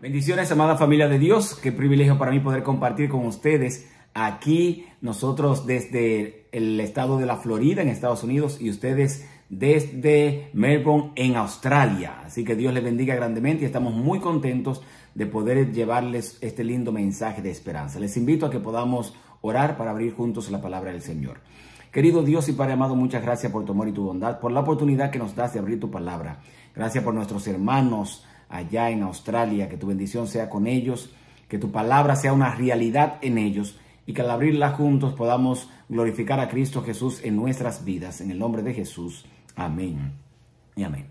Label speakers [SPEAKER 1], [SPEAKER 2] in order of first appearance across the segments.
[SPEAKER 1] Bendiciones, amada familia de Dios. Qué privilegio para mí poder compartir con ustedes aquí, nosotros desde el estado de la Florida en Estados Unidos y ustedes desde Melbourne en Australia. Así que Dios les bendiga grandemente y estamos muy contentos de poder llevarles este lindo mensaje de esperanza. Les invito a que podamos orar para abrir juntos la palabra del Señor. Querido Dios y Padre amado, muchas gracias por tu amor y tu bondad, por la oportunidad que nos das de abrir tu palabra. Gracias por nuestros hermanos allá en Australia, que tu bendición sea con ellos, que tu palabra sea una realidad en ellos y que al abrirla juntos podamos glorificar a Cristo Jesús en nuestras vidas. En el nombre de Jesús, amén y amén.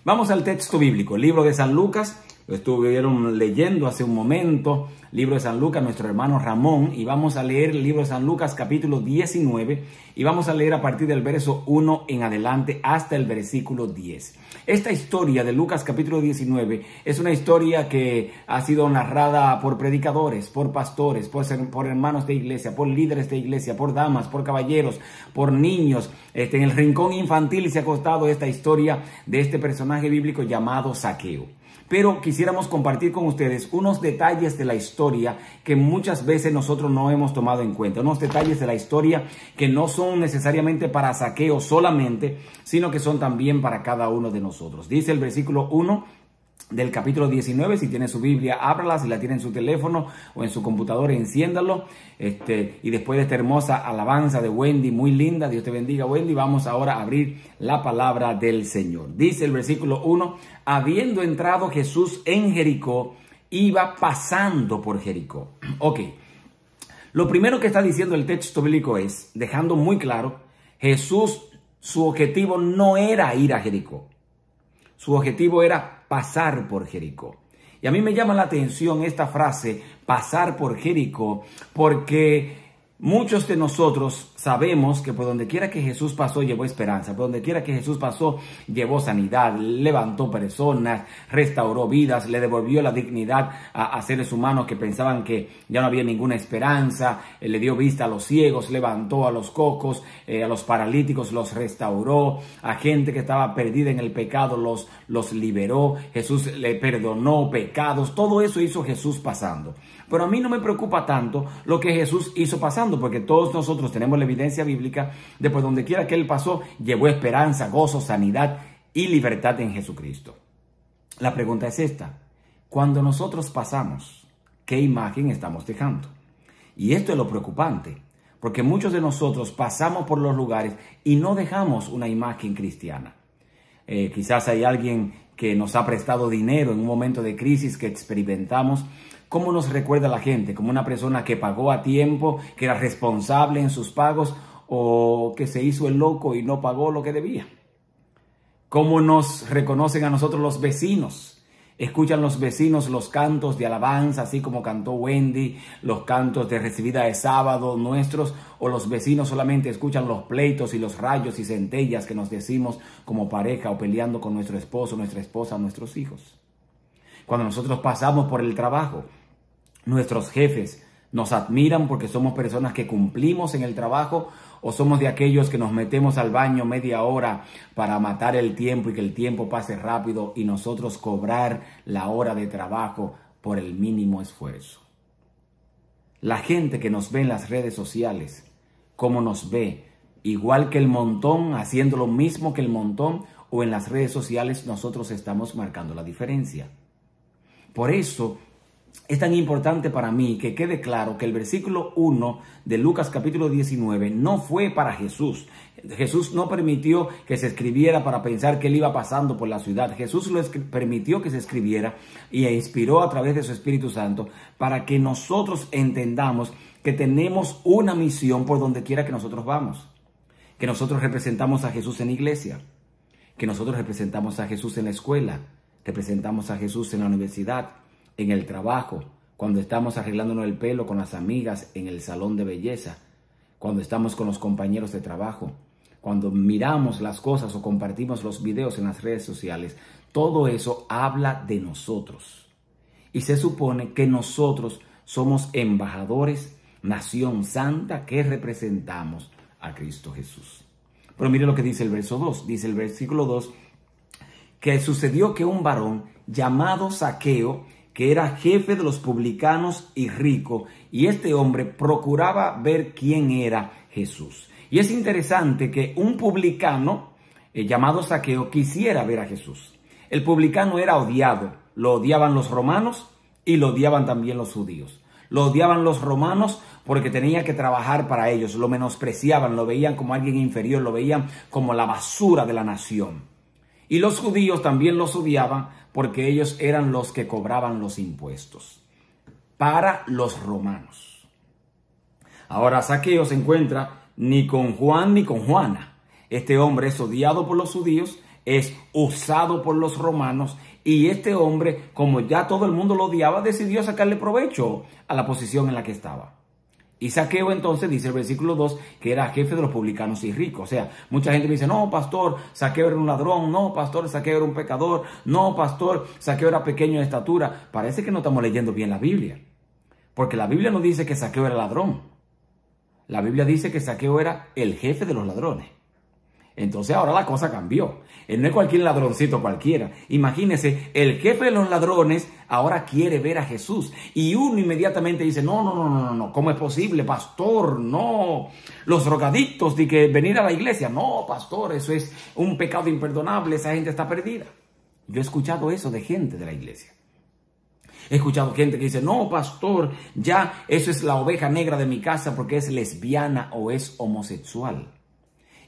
[SPEAKER 1] Vamos al texto bíblico, el libro de San Lucas. Lo estuvieron leyendo hace un momento, libro de San Lucas, nuestro hermano Ramón, y vamos a leer el libro de San Lucas capítulo 19 y vamos a leer a partir del verso 1 en adelante hasta el versículo 10. Esta historia de Lucas capítulo 19 es una historia que ha sido narrada por predicadores, por pastores, por hermanos de iglesia, por líderes de iglesia, por damas, por caballeros, por niños. En el rincón infantil se ha acostado esta historia de este personaje bíblico llamado Zaqueo. Pero quisiéramos compartir con ustedes unos detalles de la historia que muchas veces nosotros no hemos tomado en cuenta. Unos detalles de la historia que no son necesariamente para Zaqueo solamente, sino que son también para cada uno de nosotros. Dice el versículo 1 del capítulo 19, si tiene su Biblia, ábrala, si la tiene en su teléfono o en su computadora, enciéndalo. Y después de esta hermosa alabanza de Wendy, muy linda, Dios te bendiga Wendy, vamos ahora a abrir la palabra del Señor. Dice el versículo 1, habiendo entrado Jesús en Jericó, iba pasando por Jericó. Ok, lo primero que está diciendo el texto bíblico es, dejando muy claro, Jesús, su objetivo no era ir a Jericó. Su objetivo era pasar por Jericó. Y a mí me llama la atención esta frase, pasar por Jericó, porque muchos de nosotros sabemos que por donde quiera que Jesús pasó, llevó esperanza. Por donde quiera que Jesús pasó, llevó sanidad, levantó personas, restauró vidas, le devolvió la dignidad a seres humanos que pensaban que ya no había ninguna esperanza, le dio vista a los ciegos, levantó a los cojos, a los paralíticos, los restauró, a gente que estaba perdida en el pecado, los liberó. Jesús le perdonó pecados. Todo eso hizo Jesús pasando. Pero a mí no me preocupa tanto lo que Jesús hizo pasando, porque todos nosotros tenemos la evidencia bíblica de por donde quiera que Él pasó, llevó esperanza, gozo, sanidad y libertad en Jesucristo. La pregunta es esta: cuando nosotros pasamos, ¿qué imagen estamos dejando? Y esto es lo preocupante, porque muchos de nosotros pasamos por los lugares y no dejamos una imagen cristiana. Quizás hay alguien que nos ha prestado dinero en un momento de crisis que experimentamos. ¿Cómo nos recuerda la gente? ¿Como una persona que pagó a tiempo, que era responsable en sus pagos, o que se hizo el loco y no pagó lo que debía? ¿Cómo nos reconocen a nosotros los vecinos? ¿Escuchan los vecinos los cantos de alabanza, así como cantó Wendy, los cantos de recibida de sábado nuestros? ¿O los vecinos solamente escuchan los pleitos y los rayos y centellas que nos decimos como pareja, o peleando con nuestro esposo, nuestra esposa, nuestros hijos? Cuando nosotros pasamos por el trabajo, nuestros jefes nos admiran porque somos personas que cumplimos en el trabajo, o somos de aquellos que nos metemos al baño media hora para matar el tiempo y que el tiempo pase rápido y nosotros cobrar la hora de trabajo por el mínimo esfuerzo. La gente que nos ve en las redes sociales, ¿cómo nos ve? Igual que el montón, haciendo lo mismo que el montón, o en las redes sociales nosotros estamos marcando la diferencia. Por eso es tan importante para mí que quede claro que el versículo 1 de Lucas capítulo 19 no fue para Jesús. Jesús no permitió que se escribiera para pensar que él iba pasando por la ciudad. Jesús permitió que se escribiera y inspiró a través de su Espíritu Santo para que nosotros entendamos que tenemos una misión por donde quiera que nosotros vamos. Que nosotros representamos a Jesús en la iglesia, que nosotros representamos a Jesús en la escuela, representamos a Jesús en la universidad, en el trabajo, cuando estamos arreglándonos el pelo con las amigas en el salón de belleza, cuando estamos con los compañeros de trabajo, cuando miramos las cosas o compartimos los videos en las redes sociales. Todo eso habla de nosotros. Y se supone que nosotros somos embajadores, nación santa, que representamos a Cristo Jesús. Pero mire lo que dice el verso 2. Dice el versículo 2, que sucedió que un varón llamado Zaqueo, que era jefe de los publicanos y rico, y este hombre procuraba ver quién era Jesús. Y es interesante que un publicano llamado Zaqueo quisiera ver a Jesús. El publicano era odiado, lo odiaban los romanos y lo odiaban también los judíos. Lo odiaban los romanos porque tenía que trabajar para ellos, lo menospreciaban, lo veían como alguien inferior, lo veían como la basura de la nación. Y los judíos también los odiaban porque ellos eran los que cobraban los impuestos para los romanos. Ahora Zaqueo se encuentra ni con Juan ni con Juana. Este hombre es odiado por los judíos, es usado por los romanos, y este hombre, como ya todo el mundo lo odiaba, decidió sacarle provecho a la posición en la que estaba. Y Zaqueo entonces, dice el versículo 2, que era jefe de los publicanos y ricos. O sea, mucha gente me dice, no, pastor, Zaqueo era un ladrón, no, pastor, Zaqueo era un pecador, no, pastor, Zaqueo era pequeño de estatura. Parece que no estamos leyendo bien la Biblia, porque la Biblia no dice que Zaqueo era ladrón. La Biblia dice que Zaqueo era el jefe de los ladrones. Entonces ahora la cosa cambió. Él no es cualquier ladroncito cualquiera. Imagínese, el jefe de los ladrones ahora quiere ver a Jesús. Y uno inmediatamente dice, no, ¿cómo es posible, pastor? No, los drogadictos de que venir a la iglesia. No, pastor, eso es un pecado imperdonable, esa gente está perdida. Yo he escuchado eso de gente de la iglesia. He escuchado gente que dice, no, pastor, ya eso es la oveja negra de mi casa porque es lesbiana o es homosexual.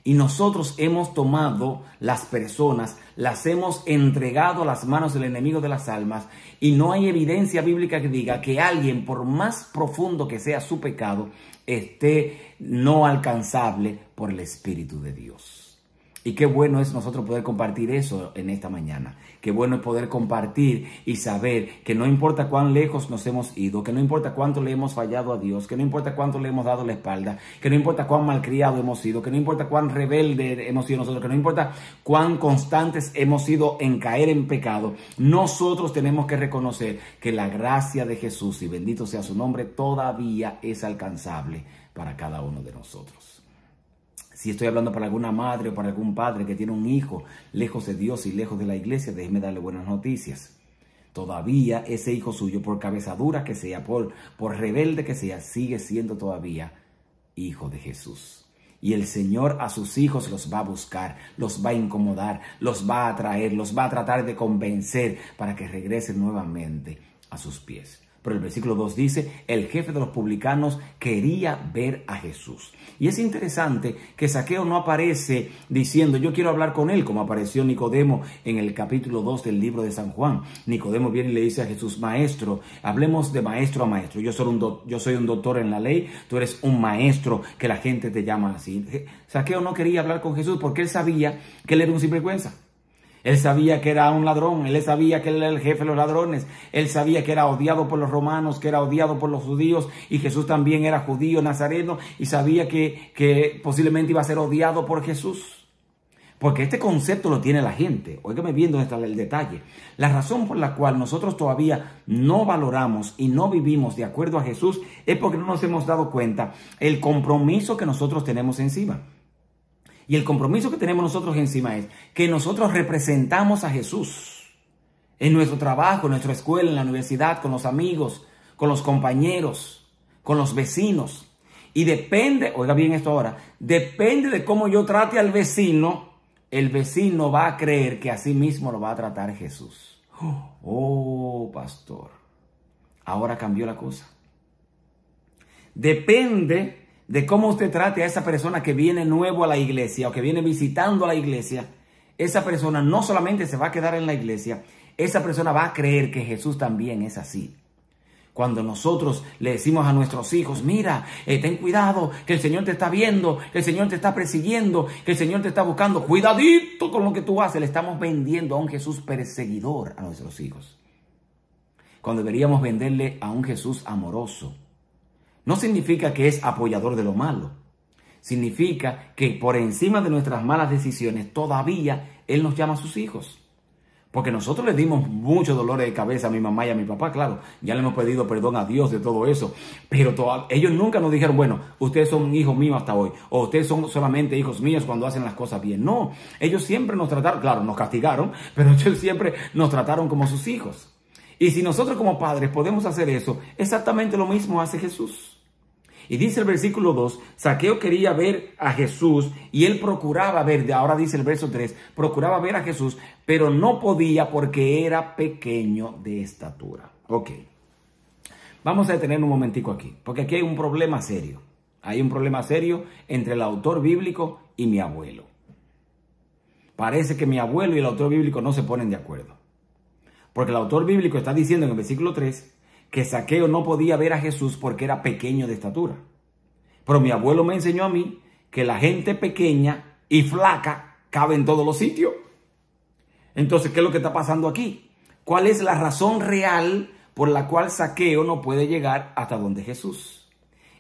[SPEAKER 1] Y nosotros hemos tomado las personas, las hemos entregado a las manos del enemigo de las almas, y no hay evidencia bíblica que diga que alguien, por más profundo que sea su pecado, esté no alcanzable por el Espíritu de Dios. Y qué bueno es nosotros poder compartir eso en esta mañana. Qué bueno es poder compartir y saber que no importa cuán lejos nos hemos ido, que no importa cuánto le hemos fallado a Dios, que no importa cuánto le hemos dado la espalda, que no importa cuán malcriado hemos sido, que no importa cuán rebelde hemos sido nosotros, que no importa cuán constantes hemos sido en caer en pecado, nosotros tenemos que reconocer que la gracia de Jesús, y bendito sea su nombre, todavía es alcanzable para cada uno de nosotros. Si estoy hablando para alguna madre o para algún padre que tiene un hijo lejos de Dios y lejos de la iglesia, déjeme darle buenas noticias. Todavía ese hijo suyo, por cabezadura que sea, por rebelde que sea, sigue siendo todavía hijo de Jesús. Y el Señor a sus hijos los va a buscar, los va a incomodar, los va a atraer, los va a tratar de convencer para que regresen nuevamente a sus pies. Pero el versículo 2 dice, el jefe de los publicanos quería ver a Jesús. Y es interesante que Zaqueo no aparece diciendo, yo quiero hablar con él, como apareció Nicodemo en el capítulo 2 del libro de San Juan. Nicodemo viene y le dice a Jesús, maestro, hablemos de maestro a maestro. Yo soy un doctor en la ley, tú eres un maestro que la gente te llama así. Zaqueo no quería hablar con Jesús porque él sabía que él era un sinvergüenza. Él sabía que era un ladrón, él sabía que él era el jefe de los ladrones, él sabía que era odiado por los romanos, que era odiado por los judíos, y Jesús también era judío, nazareno, y sabía que posiblemente iba a ser odiado por Jesús. Porque este concepto lo tiene la gente. Óigame bien dónde está el detalle. La razón por la cual nosotros todavía no valoramos y no vivimos de acuerdo a Jesús es porque no nos hemos dado cuenta el compromiso que nosotros tenemos encima. Y el compromiso que tenemos nosotros encima es que nosotros representamos a Jesús en nuestro trabajo, en nuestra escuela, en la universidad, con los amigos, con los compañeros, con los vecinos. Y depende, oiga bien esto ahora, depende de cómo yo trate al vecino, el vecino va a creer que así mismo lo va a tratar Jesús. Oh, pastor, ahora cambió la cosa. Depende de cómo usted trate a esa persona que viene nuevo a la iglesia o que viene visitando a la iglesia. Esa persona no solamente se va a quedar en la iglesia, esa persona va a creer que Jesús también es así. Cuando nosotros le decimos a nuestros hijos, mira, ten cuidado, que el Señor te está viendo, que el Señor te está persiguiendo, que el Señor te está buscando, cuidadito con lo que tú haces, le estamos vendiendo a un Jesús perseguidor a nuestros hijos. Cuando deberíamos venderle a un Jesús amoroso. No significa que es apoyador de lo malo. Significa que por encima de nuestras malas decisiones todavía Él nos llama a sus hijos. Porque nosotros le dimos muchos dolores de cabeza a mi mamá y a mi papá, claro. Ya le hemos pedido perdón a Dios de todo eso. Pero ellos nunca nos dijeron, bueno, ustedes son hijos míos hasta hoy. O ustedes son solamente hijos míos cuando hacen las cosas bien. No, ellos siempre nos trataron, claro, nos castigaron, pero ellos siempre nos trataron como sus hijos. Y si nosotros como padres podemos hacer eso, exactamente lo mismo hace Jesús. Y dice el versículo 2, Zaqueo quería ver a Jesús y él procuraba ver, ahora dice el verso 3, procuraba ver a Jesús, pero no podía porque era pequeño de estatura. Ok, vamos a detener un momentico aquí, porque aquí hay un problema serio. Hay un problema serio entre el autor bíblico y mi abuelo. Parece que mi abuelo y el autor bíblico no se ponen de acuerdo. Porque el autor bíblico está diciendo en el versículo 3 que Zaqueo no podía ver a Jesús porque era pequeño de estatura. Pero mi abuelo me enseñó a mí que la gente pequeña y flaca cabe en todos los sitios. Entonces, ¿qué es lo que está pasando aquí? ¿Cuál es la razón real por la cual Zaqueo no puede llegar hasta donde Jesús?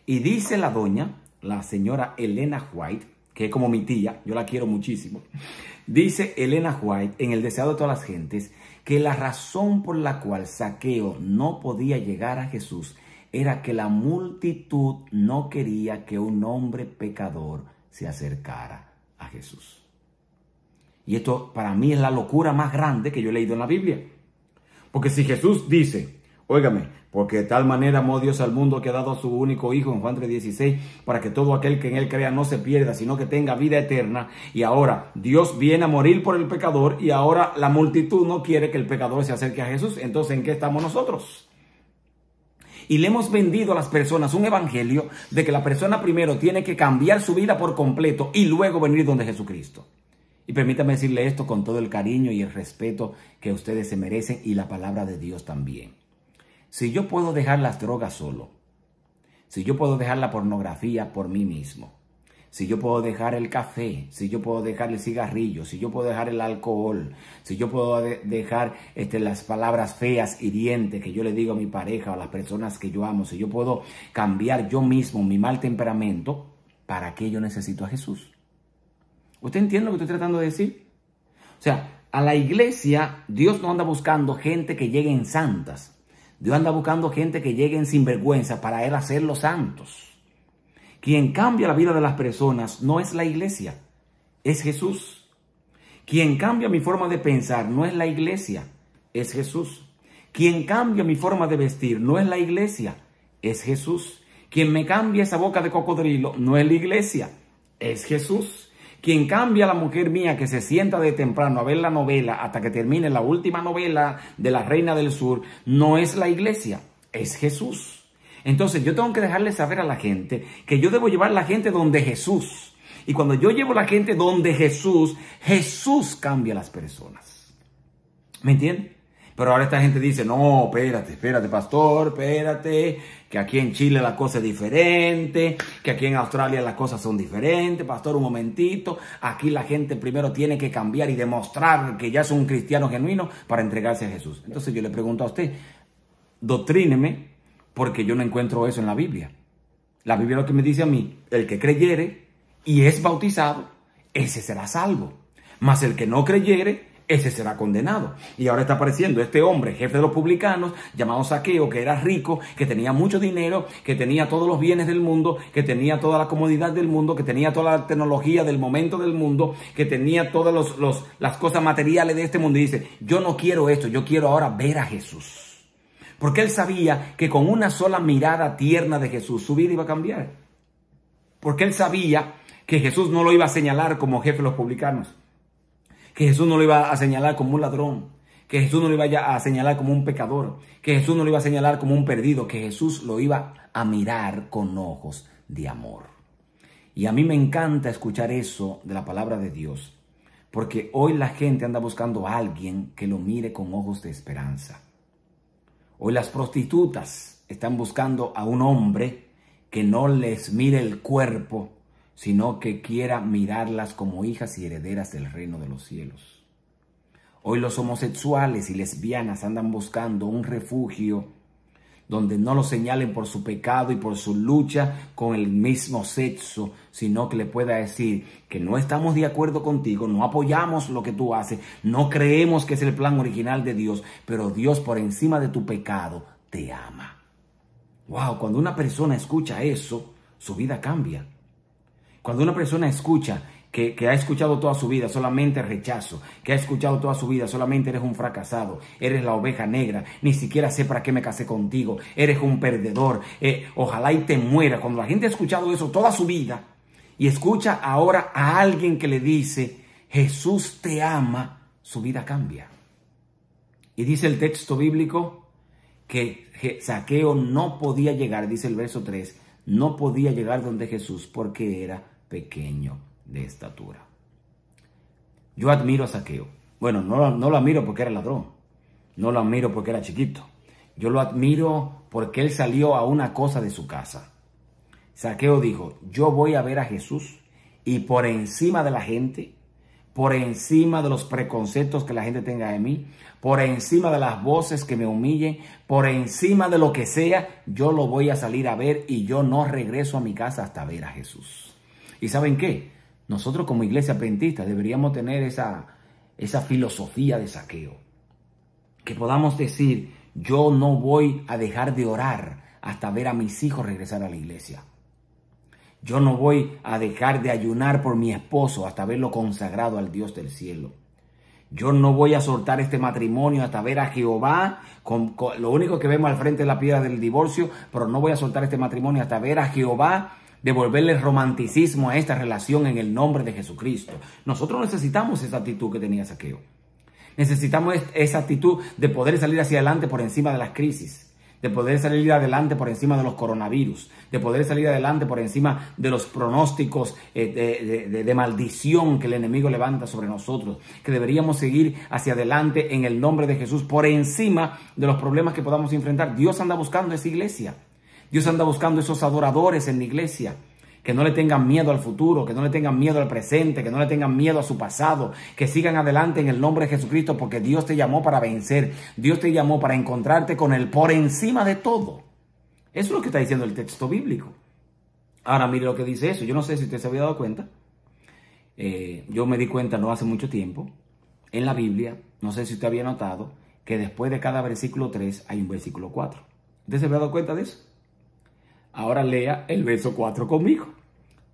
[SPEAKER 1] Y dice la doña, la señora Elena White, que es como mi tía, yo la quiero muchísimo. Dice Elena White en El Deseado de todas las gentes que la razón por la cual Zaqueo no podía llegar a Jesús era que la multitud no quería que un hombre pecador se acercara a Jesús. Y esto para mí es la locura más grande que yo he leído en la Biblia. Porque si Jesús dice, óigame, porque de tal manera amó Dios al mundo que ha dado a su único Hijo en Juan 3:16, para que todo aquel que en él crea no se pierda, sino que tenga vida eterna. Y ahora Dios viene a morir por el pecador y ahora la multitud no quiere que el pecador se acerque a Jesús. Entonces, ¿en qué estamos nosotros? Y le hemos vendido a las personas un evangelio de que la persona primero tiene que cambiar su vida por completo y luego venir donde Jesucristo. Y permítame decirle esto con todo el cariño y el respeto que ustedes se merecen y la palabra de Dios también. Si yo puedo dejar las drogas solo, si yo puedo dejar la pornografía por mí mismo, si yo puedo dejar el café, si yo puedo dejar el cigarrillo, si yo puedo dejar el alcohol, si yo puedo dejar las palabras feas, hirientes que yo le digo a mi pareja o a las personas que yo amo, si yo puedo cambiar yo mismo mi mal temperamento, ¿para qué yo necesito a Jesús? ¿Usted entiende lo que estoy tratando de decir? O sea, a la iglesia Dios no anda buscando gente que lleguen santas. Dios anda buscando gente que lleguen sin vergüenza para Él hacerlos santos. Quien cambia la vida de las personas no es la iglesia, es Jesús. Quien cambia mi forma de pensar no es la iglesia, es Jesús. Quien cambia mi forma de vestir no es la iglesia, es Jesús. Quien me cambia esa boca de cocodrilo no es la iglesia, es Jesús. Quien cambia a la mujer mía que se sienta de temprano a ver la novela hasta que termine la última novela de la Reina del Sur no es la iglesia, es Jesús. Entonces yo tengo que dejarle saber a la gente que yo debo llevar a la gente donde Jesús. Y cuando yo llevo a la gente donde Jesús, Jesús cambia a las personas. ¿Me entienden? Pero ahora esta gente dice, no, espérate, pastor, espérate, que aquí en Chile la cosa es diferente, que aquí en Australia las cosas son diferentes. Pastor, un momentito, aquí la gente primero tiene que cambiar y demostrar que ya es un cristiano genuino para entregarse a Jesús. Entonces yo le pregunto a usted, doctríneme, porque yo no encuentro eso en la Biblia. La Biblia lo que me dice a mí, el que creyere y es bautizado, ese será salvo. Mas el que no creyere, ese será condenado. Y ahora está apareciendo este hombre, jefe de los publicanos, llamado Zaqueo, que era rico, que tenía mucho dinero, que tenía todos los bienes del mundo, que tenía toda la comodidad del mundo, que tenía toda la tecnología del momento del mundo, que tenía todas las cosas materiales de este mundo. Y dice, yo no quiero esto, yo quiero ahora ver a Jesús. Porque él sabía que con una sola mirada tierna de Jesús, su vida iba a cambiar. Porque él sabía que Jesús no lo iba a señalar como jefe de los publicanos, que Jesús no lo iba a señalar como un ladrón, que Jesús no lo iba a señalar como un pecador, que Jesús no lo iba a señalar como un perdido, que Jesús lo iba a mirar con ojos de amor. Y a mí me encanta escuchar eso de la palabra de Dios, porque hoy la gente anda buscando a alguien que lo mire con ojos de esperanza. Hoy las prostitutas están buscando a un hombre que no les mire el cuerpo, sino que quiera mirarlas como hijas y herederas del reino de los cielos. Hoy los homosexuales y lesbianas andan buscando un refugio donde no lo señalen por su pecado y por su lucha con el mismo sexo, sino que le pueda decir que no estamos de acuerdo contigo, no apoyamos lo que tú haces, no creemos que es el plan original de Dios, pero Dios por encima de tu pecado te ama. Wow, cuando una persona escucha eso, su vida cambia. Cuando una persona escucha que ha escuchado toda su vida solamente rechazo, que ha escuchado toda su vida solamente eres un fracasado, eres la oveja negra, ni siquiera sé para qué me casé contigo, eres un perdedor, ojalá y te mueras. Cuando la gente ha escuchado eso toda su vida y escucha ahora a alguien que le dice, Jesús te ama, su vida cambia. Y dice el texto bíblico que Zaqueo no podía llegar, dice el verso 3, no podía llegar donde Jesús porque era pequeño de estatura. Yo admiro a Zaqueo. Bueno, no lo admiro porque era ladrón, no lo admiro porque era chiquito. Yo lo admiro porque él salió a una cosa de su casa. Zaqueo dijo, yo voy a ver a Jesús y por encima de la gente, por encima de los preconceptos que la gente tenga de mí, por encima de las voces que me humillen, por encima de lo que sea, yo lo voy a salir a ver y yo no regreso a mi casa hasta ver a Jesús. ¿Y saben qué? Nosotros como iglesia adventista deberíamos tener esa filosofía de Zaqueo. Que podamos decir, yo no voy a dejar de orar hasta ver a mis hijos regresar a la iglesia. Yo no voy a dejar de ayunar por mi esposo hasta verlo consagrado al Dios del cielo. Yo no voy a soltar este matrimonio hasta ver a Jehová. Lo único que vemos al frente es la piedra del divorcio, pero no voy a soltar este matrimonio hasta ver a Jehová devolverle romanticismo a esta relación en el nombre de Jesucristo. Nosotros necesitamos esa actitud que tenía Zaqueo. Necesitamos esa actitud de poder salir hacia adelante por encima de las crisis, de poder salir adelante por encima de los coronavirus, de poder salir adelante por encima de los pronósticos de maldición que el enemigo levanta sobre nosotros, que deberíamos seguir hacia adelante en el nombre de Jesús por encima de los problemas que podamos enfrentar. Dios anda buscando esa iglesia. Dios anda buscando esos adoradores en la iglesia, que no le tengan miedo al futuro, que no le tengan miedo al presente, que no le tengan miedo a su pasado, que sigan adelante en el nombre de Jesucristo, porque Dios te llamó para vencer, Dios te llamó para encontrarte con Él por encima de todo. Eso es lo que está diciendo el texto bíblico. Ahora mire lo que dice eso. Yo no sé si usted se había dado cuenta. Yo me di cuenta no hace mucho tiempo, en la Biblia, no sé si usted había notado, que después de cada versículo 3 hay un versículo 4. ¿Usted se había dado cuenta de eso? Ahora lea el verso 4 conmigo.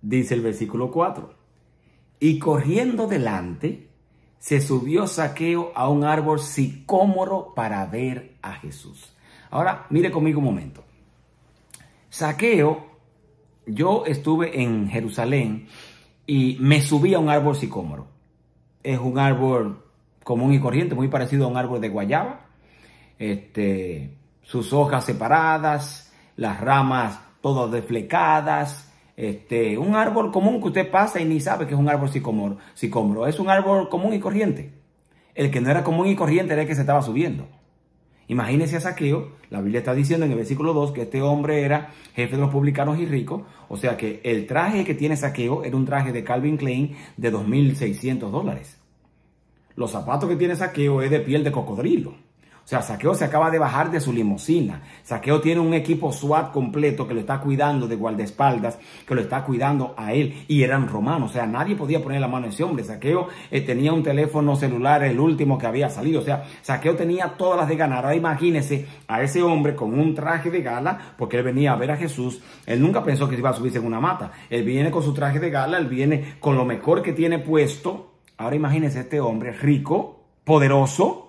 [SPEAKER 1] Dice el versículo 4. Y corriendo delante, se subió Zaqueo a un árbol sicómoro para ver a Jesús. Ahora, mire conmigo un momento. Zaqueo, yo estuve en Jerusalén y me subí a un árbol sicómoro. Es un árbol común y corriente, muy parecido a un árbol de guayaba. Sus hojas separadas, las ramas todas desflecadas, un árbol común que usted pasa y ni sabe que es un árbol sicómoro. Es un árbol común y corriente. El que no era común y corriente era el que se estaba subiendo. Imagínese a Zaqueo. La Biblia está diciendo en el versículo 2 que este hombre era jefe de los publicanos y rico. O sea que el traje que tiene Zaqueo era un traje de Calvin Klein de $2,600. Los zapatos que tiene Zaqueo es de piel de cocodrilo. O sea, Zaqueo se acaba de bajar de su limusina. Zaqueo tiene un equipo SWAT completo que lo está cuidando de guardaespaldas, que lo está cuidando a él. Y eran romanos, o sea, nadie podía poner la mano en ese hombre. Zaqueo tenía un teléfono celular, el último que había salido. O sea, Zaqueo tenía todas las de ganar. Ahora imagínese a ese hombre con un traje de gala, porque él venía a ver a Jesús. Él nunca pensó que se iba a subirse en una mata. Él viene con su traje de gala, él viene con lo mejor que tiene puesto. Ahora imagínese este hombre rico, poderoso,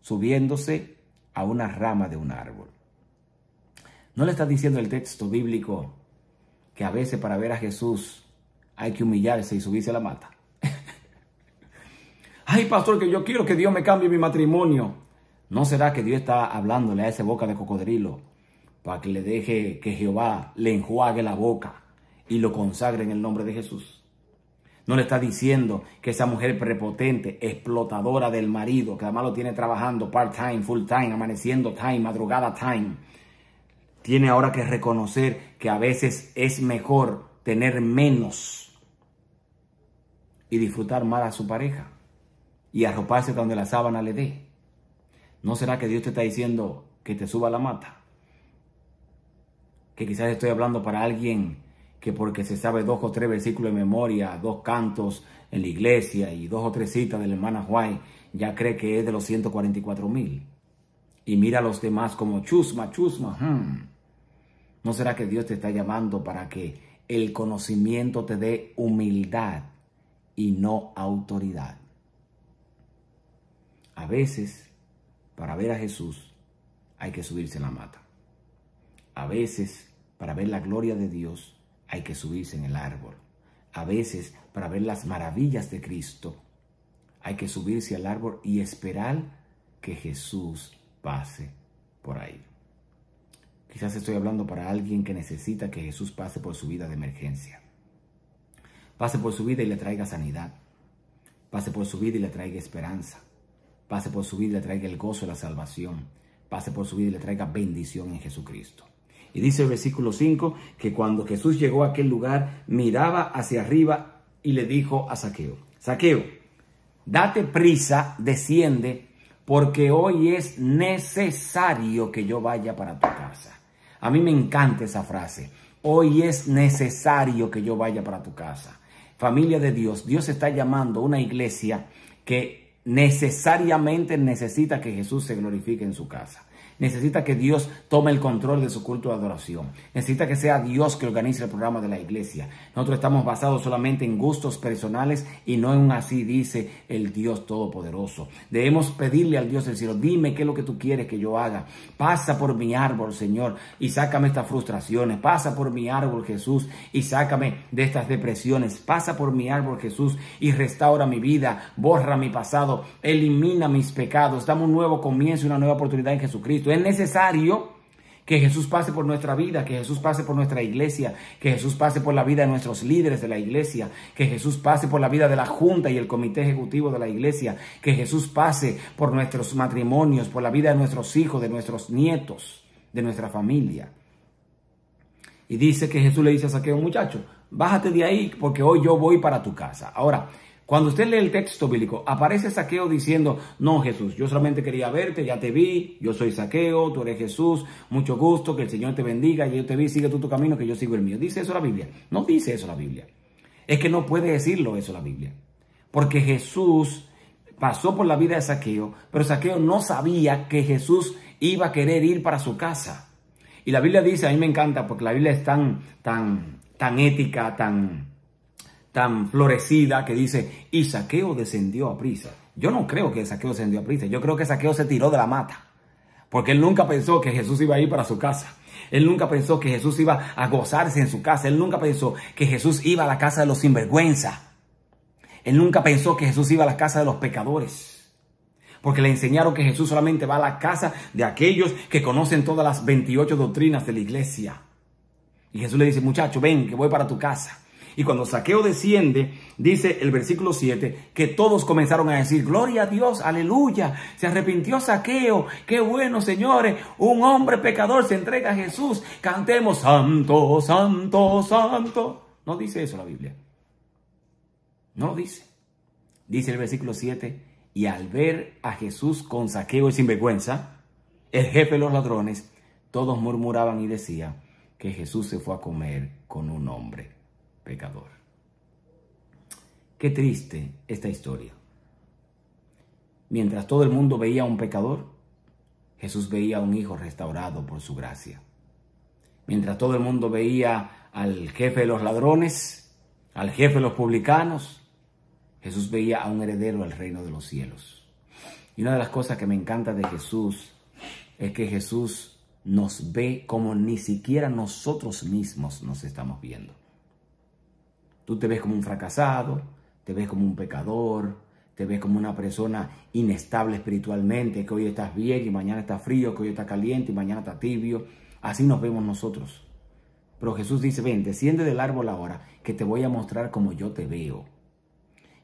[SPEAKER 1] subiéndose a una rama de un árbol. ¿No le está diciendo el texto bíblico que a veces para ver a Jesús hay que humillarse y subirse a la mata? Ay, pastor, que yo quiero que Dios me cambie mi matrimonio. ¿No será que Dios está hablándole a esa boca de cocodrilo para que le deje que Jehová le enjuague la boca y lo consagre en el nombre de Jesús? No le está diciendo que esa mujer prepotente, explotadora del marido, que además lo tiene trabajando part-time, full-time, amaneciendo time, madrugada time, tiene ahora que reconocer que a veces es mejor tener menos y disfrutar más a su pareja y arroparse donde la sábana le dé. ¿No será que Dios te está diciendo que te suba a la mata? Que quizás estoy hablando para alguien que porque se sabe 2 o 3 versículos de memoria, 2 cantos en la iglesia y 2 o 3 citas de la hermana White, ya cree que es de los 144,000. Y mira a los demás como chusma. ¿No será que Dios te está llamando para que el conocimiento te dé humildad y no autoridad. A veces, para ver a Jesús, hay que subirse en la mata. A veces, para ver la gloria de Dios, hay que subirse en el árbol. A veces, para ver las maravillas de Cristo, hay que subirse al árbol y esperar que Jesús pase por ahí. Quizás estoy hablando para alguien que necesita que Jesús pase por su vida de emergencia. Pase por su vida y le traiga sanidad. Pase por su vida y le traiga esperanza. Pase por su vida y le traiga el gozo de la salvación. Pase por su vida y le traiga bendición en Jesucristo. Y dice el versículo 5 que cuando Jesús llegó a aquel lugar, miraba hacia arriba y le dijo a Zaqueo: Zaqueo, date prisa, desciende, porque hoy es necesario que yo vaya para tu casa. A mí me encanta esa frase. Hoy es necesario que yo vaya para tu casa. Familia de Dios, Dios está llamando a una iglesia que necesariamente necesita que Jesús se glorifique en su casa. Necesita que Dios tome el control de su culto de adoración. Necesita que sea Dios que organice el programa de la iglesia. Nosotros estamos basados solamente en gustos personales y no en un así dice el Dios Todopoderoso. Debemos pedirle al Dios del cielo: dime qué es lo que tú quieres que yo haga. Pasa por mi árbol, Señor, y sácame estas frustraciones. Pasa por mi árbol, Jesús, y sácame de estas depresiones. Pasa por mi árbol, Jesús, y restaura mi vida. Borra mi pasado. Elimina mis pecados. Dame un nuevo comienzo y una nueva oportunidad en Jesucristo. Es necesario que Jesús pase por nuestra vida, que Jesús pase por nuestra iglesia, que Jesús pase por la vida de nuestros líderes de la iglesia, que Jesús pase por la vida de la junta y el comité ejecutivo de la iglesia, que Jesús pase por nuestros matrimonios, por la vida de nuestros hijos, de nuestros nietos, de nuestra familia. Y dice que Jesús le dice a Zaqueo: muchacho, bájate de ahí porque hoy yo voy para tu casa. Ahora, cuando usted lee el texto bíblico, aparece Zaqueo diciendo: no, Jesús, yo solamente quería verte, ya te vi, yo soy Zaqueo, tú eres Jesús, mucho gusto, que el Señor te bendiga, yo te vi, sigue tú tu camino, que yo sigo el mío. ¿Dice eso la Biblia? No dice eso la Biblia. Es que no puede decirlo eso la Biblia. Porque Jesús pasó por la vida de Zaqueo, pero Zaqueo no sabía que Jesús iba a querer ir para su casa. Y la Biblia dice, a mí me encanta, porque la Biblia es tan ética, tan florecida, que dice: y Zaqueo descendió a prisa. Yo no creo que Zaqueo descendió a prisa. Yo creo que Zaqueo se tiró de la mata. Porque él nunca pensó que Jesús iba a ir para su casa. Él nunca pensó que Jesús iba a gozarse en su casa. Él nunca pensó que Jesús iba a la casa de los sinvergüenza. Él nunca pensó que Jesús iba a la casa de los pecadores. Porque le enseñaron que Jesús solamente va a la casa de aquellos que conocen todas las 28 doctrinas de la iglesia. Y Jesús le dice: muchacho, ven, que voy para tu casa. Y cuando Zaqueo desciende, dice el versículo 7, que todos comenzaron a decir: gloria a Dios, aleluya, se arrepintió Zaqueo, qué bueno, señores, un hombre pecador se entrega a Jesús, cantemos santo, santo, santo. No dice eso la Biblia. No lo dice. Dice el versículo 7, y al ver a Jesús con Zaqueo el sinvergüenza, el jefe de los ladrones, todos murmuraban y decían que Jesús se fue a comer con un hombre pecador. Qué triste esta historia. Mientras todo el mundo veía a un pecador, Jesús veía a un hijo restaurado por su gracia. Mientras todo el mundo veía al jefe de los ladrones, al jefe de los publicanos, Jesús veía a un heredero del reino de los cielos. Y una de las cosas que me encanta de Jesús es que Jesús nos ve como ni siquiera nosotros mismos nos estamos viendo. Tú te ves como un fracasado, te ves como un pecador, te ves como una persona inestable espiritualmente, que hoy estás bien y mañana está frío, que hoy está caliente y mañana está tibio. Así nos vemos nosotros. Pero Jesús dice: ven, desciende del árbol ahora, que te voy a mostrar como yo te veo.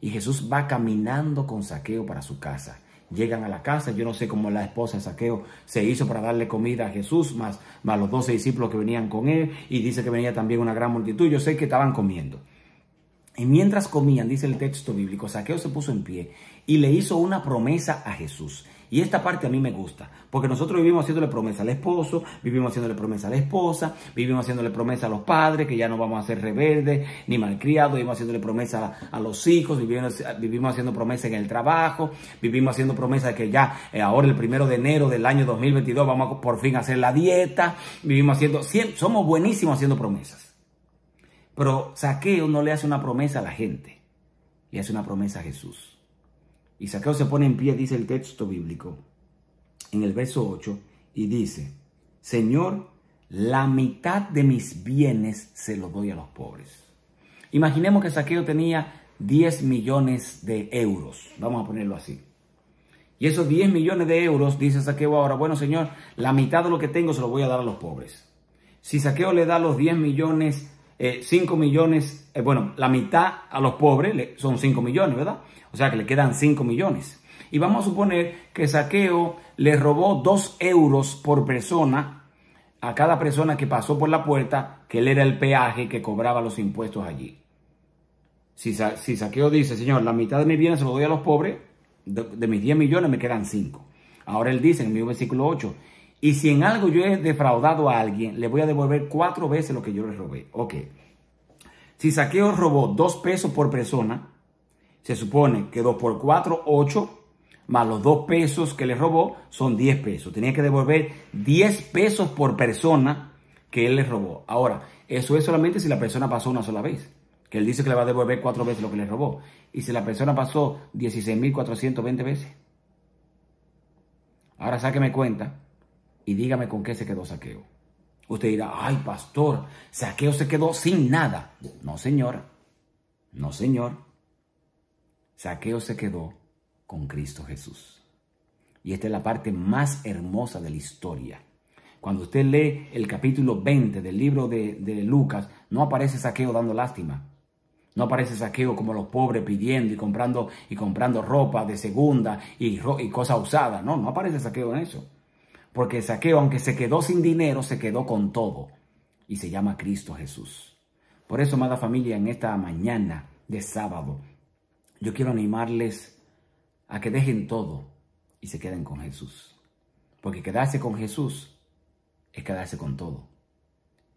[SPEAKER 1] Y Jesús va caminando con Zaqueo para su casa. Llegan a la casa, yo no sé cómo la esposa de Zaqueo se hizo para darle comida a Jesús, más los 12 discípulos que venían con él, y dice que venía también una gran multitud. Yo sé que estaban comiendo. Y mientras comían, dice el texto bíblico, Zaqueo se puso en pie y le hizo una promesa a Jesús. Y esta parte a mí me gusta, porque nosotros vivimos haciéndole promesa al esposo, vivimos haciéndole promesa a la esposa, vivimos haciéndole promesa a los padres, que ya no vamos a ser rebeldes ni malcriados, vivimos haciéndole promesa a los hijos, vivimos haciendo promesa en el trabajo, vivimos haciendo promesa de que ya ahora el 1 de enero del año 2022 vamos a por fin a hacer la dieta, somos buenísimos haciendo promesas. Pero Zaqueo no le hace una promesa a la gente. le hace una promesa a Jesús. Y Zaqueo se pone en pie, dice el texto bíblico, en el verso 8, y dice: Señor, la mitad de mis bienes se los doy a los pobres. Imaginemos que Zaqueo tenía 10 millones de euros, vamos a ponerlo así. Y esos 10 millones de euros, dice Zaqueo ahora: bueno, Señor, la mitad de lo que tengo se lo voy a dar a los pobres. Si Zaqueo le da los 10 millones, 5 millones, la mitad a los pobres, son 5 millones, ¿verdad? O sea que le quedan 5 millones. Y vamos a suponer que Zaqueo le robó 2 euros por persona a cada persona que pasó por la puerta, que él era el peaje que cobraba los impuestos allí. Si Zaqueo dice: Señor, la mitad de mis bienes se lo doy a los pobres, de mis 10 millones me quedan 5. Ahora él dice en el mismo versículo 8: y si en algo yo he defraudado a alguien, le voy a devolver 4 veces lo que yo le robé. Ok. Si Zaqueo robó 2 pesos por persona, se supone que 2 por 4, 8, más los 2 pesos que le robó son 10 pesos. Tenía que devolver 10 pesos por persona que él le robó. Ahora, eso es solamente si la persona pasó una sola vez, que él dice que le va a devolver 4 veces lo que le robó. Y si la persona pasó 16.420 veces. Ahora sáqueme cuenta y dígame con qué se quedó Zaqueo. Usted dirá: ay, pastor, Zaqueo se quedó sin nada. No, señora. No, señor. Zaqueo se quedó con Cristo Jesús. Y esta es la parte más hermosa de la historia. Cuando usted lee el capítulo 20 del libro de Lucas, no aparece Zaqueo dando lástima. No aparece Zaqueo como los pobres pidiendo y comprando ropa de segunda y cosas usadas. No, no aparece Zaqueo en eso. Porque Zaqueo, aunque se quedó sin dinero, se quedó con todo. Y se llama Cristo Jesús. Por eso, amada familia, en esta mañana de sábado, yo quiero animarles a que dejen todo y se queden con Jesús. Porque quedarse con Jesús es quedarse con todo.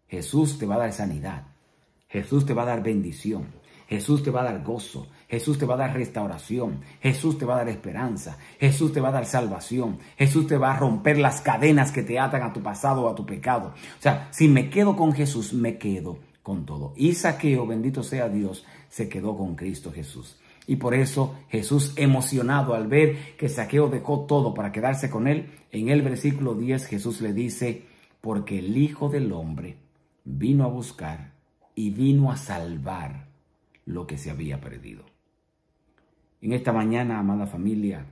[SPEAKER 1] Jesús te va a dar sanidad. Jesús te va a dar bendición. Jesús te va a dar gozo. Jesús te va a dar restauración. Jesús te va a dar esperanza. Jesús te va a dar salvación. Jesús te va a romper las cadenas que te atan a tu pasado o a tu pecado. O sea, si me quedo con Jesús, me quedo con todo. Y Zaqueo, bendito sea Dios, se quedó con Cristo Jesús. Y por eso Jesús, emocionado al ver que Zaqueo dejó todo para quedarse con él, en el versículo 10 Jesús le dice: porque el Hijo del Hombre vino a buscar y vino a salvar lo que se había perdido. En esta mañana, amada familia,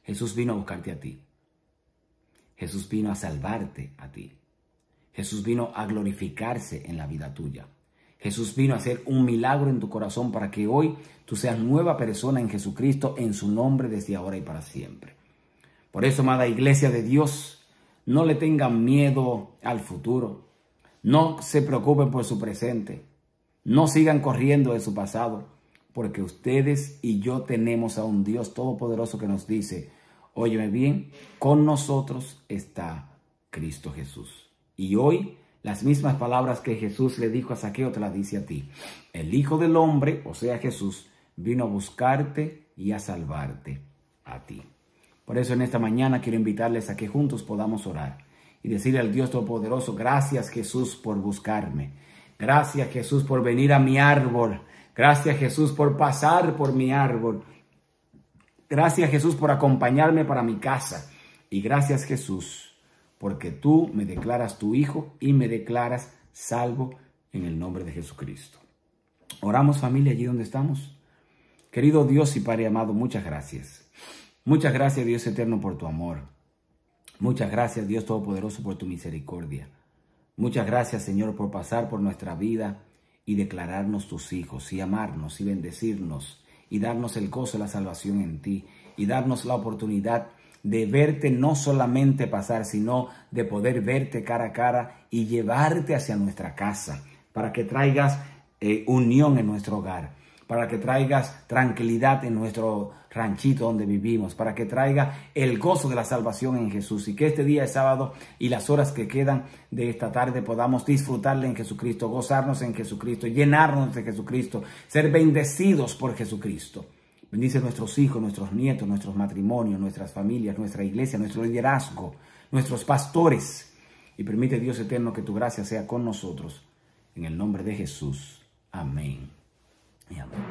[SPEAKER 1] Jesús vino a buscarte a ti. Jesús vino a salvarte a ti. Jesús vino a glorificarse en la vida tuya. Jesús vino a hacer un milagro en tu corazón para que hoy tú seas nueva persona en Jesucristo, en su nombre, desde ahora y para siempre. Por eso, amada iglesia de Dios, no le tengan miedo al futuro. No se preocupen por su presente. No sigan corriendo de su pasado, porque ustedes y yo tenemos a un Dios todopoderoso que nos dice: óyeme bien, con nosotros está Cristo Jesús. Y hoy, las mismas palabras que Jesús le dijo a Zaqueo te las dice a ti. El Hijo del Hombre, o sea Jesús, vino a buscarte y a salvarte a ti. Por eso en esta mañana quiero invitarles a que juntos podamos orar y decirle al Dios Todopoderoso: gracias Jesús por buscarme. Gracias Jesús por venir a mi árbol. Gracias Jesús por pasar por mi árbol. Gracias Jesús por acompañarme para mi casa. Y gracias Jesús porque tú me declaras tu Hijo y me declaras salvo en el nombre de Jesucristo. Oramos, familia, allí donde estamos. Querido Dios y Padre amado, muchas gracias. Muchas gracias, Dios eterno, por tu amor. Muchas gracias, Dios Todopoderoso, por tu misericordia. Muchas gracias, Señor, por pasar por nuestra vida y declararnos tus hijos y amarnos y bendecirnos y darnos el gozo de la salvación en ti y darnos la oportunidad de verte no solamente pasar, sino de poder verte cara a cara y llevarte hacia nuestra casa para que traigas unión en nuestro hogar, para que traigas tranquilidad en nuestro ranchito donde vivimos, para que traiga el gozo de la salvación en Jesús y que este día de sábado y las horas que quedan de esta tarde podamos disfrutarle en Jesucristo, gozarnos en Jesucristo, llenarnos de Jesucristo, ser bendecidos por Jesucristo. Bendice a nuestros hijos, nuestros nietos, nuestros matrimonios, nuestras familias, nuestra iglesia, nuestro liderazgo, nuestros pastores. Y permite, Dios eterno, que tu gracia sea con nosotros. En el nombre de Jesús. Amén Y amén.